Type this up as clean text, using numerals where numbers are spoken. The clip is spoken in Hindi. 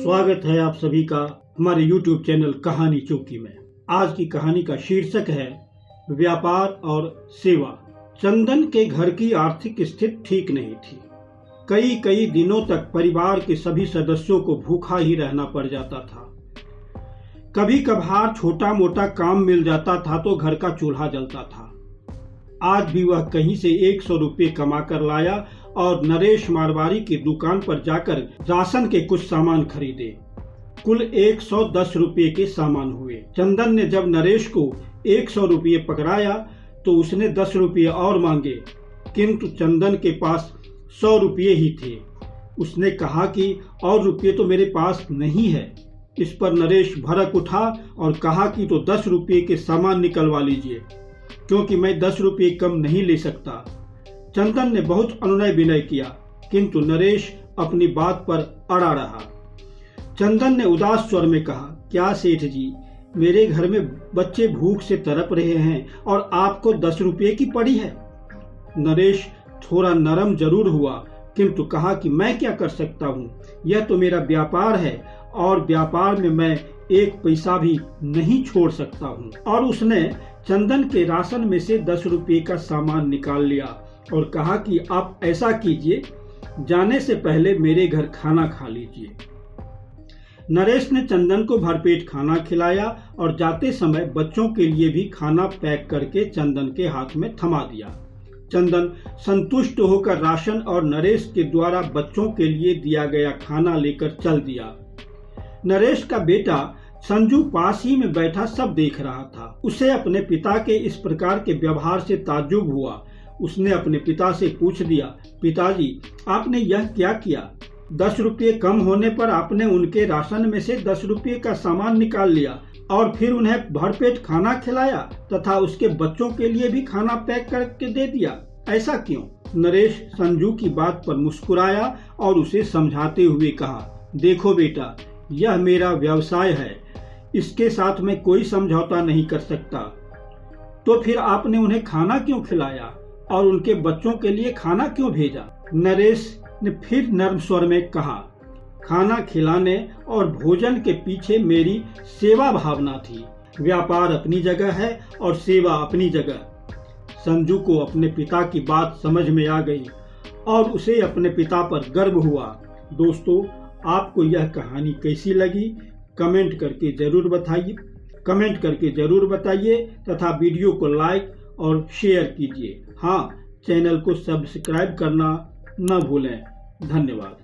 स्वागत है आप सभी का हमारे YouTube चैनल कहानी चौकी में। आज की कहानी का शीर्षक है व्यापार और सेवा। चंदन के घर की आर्थिक स्थिति ठीक नहीं थी। कई दिनों तक परिवार के सभी सदस्यों को भूखा ही रहना पड़ जाता था। कभी कभार छोटा मोटा काम मिल जाता था तो घर का चूल्हा जलता था। आज भी वह कहीं से 100 रुपये कमा कर लाया और नरेश मारवाड़ी की दुकान पर जाकर राशन के कुछ सामान खरीदे। कुल 110 रुपये के सामान हुए। चंदन ने जब नरेश को 100 रुपये पकड़ाया तो उसने 10 रुपये और मांगे, किंतु चंदन के पास 100 रुपये ही थे। उसने कहा कि और रुपये तो मेरे पास नहीं है। इस पर नरेश भड़क उठा और कहा कि तो 10 रुपये के सामान निकलवा लीजिए, क्योंकि मैं 10 रुपये कम नहीं ले सकता। चंदन ने बहुत अनुनय विनय किया, किंतु नरेश अपनी बात पर अड़ा रहा। चंदन ने उदास स्वर में कहा, क्या सेठ जी, मेरे घर में बच्चे भूख से तड़प रहे हैं और आपको 10 रुपये की पड़ी है। नरेश थोड़ा नरम जरूर हुआ, किंतु कहा कि मैं क्या कर सकता हूँ, यह तो मेरा व्यापार है और व्यापार में मैं 1 पैसा भी नहीं छोड़ सकता हूँ। और उसने चंदन के राशन में से 10 रुपये का सामान निकाल लिया और कहा कि आप ऐसा कीजिए, जाने से पहले मेरे घर खाना खा लीजिए। नरेश ने चंदन को भरपेट खाना खिलाया और जाते समय बच्चों के लिए भी खाना पैक करके चंदन के हाथ में थमा दिया। चंदन संतुष्ट होकर राशन और नरेश के द्वारा बच्चों के लिए दिया गया खाना लेकर चल दिया। नरेश का बेटा संजू पास ही में बैठा सब देख रहा था। उसे अपने पिता के इस प्रकार के व्यवहार से ताज्जुब हुआ। उसने अपने पिता से पूछ दिया, पिताजी, आपने यह क्या किया? 10 रुपये कम होने पर आपने उनके राशन में से 10 रुपये का सामान निकाल लिया और फिर उन्हें भरपेट खाना खिलाया तथा उसके बच्चों के लिए भी खाना पैक करके दे दिया। ऐसा क्यों? नरेश संजू की बात पर मुस्कुराया और उसे समझाते हुए कहा, देखो बेटा, यह मेरा व्यवसाय है, इसके साथ मैं कोई समझौता नहीं कर सकता। तो फिर आपने उन्हें खाना क्यों खिलाया और उनके बच्चों के लिए खाना क्यों भेजा? नरेश ने फिर नर्म स्वर में कहा, खाना खिलाने और भोजन के पीछे मेरी सेवा भावना थी। व्यापार अपनी जगह है और सेवा अपनी जगह। संजू को अपने पिता की बात समझ में आ गई और उसे अपने पिता पर गर्व हुआ। दोस्तों, आपको यह कहानी कैसी लगी कमेंट करके जरूर बताइए तथा वीडियो को लाइक और शेयर कीजिए। हाँ, चैनल को सब्सक्राइब करना न भूलें। धन्यवाद।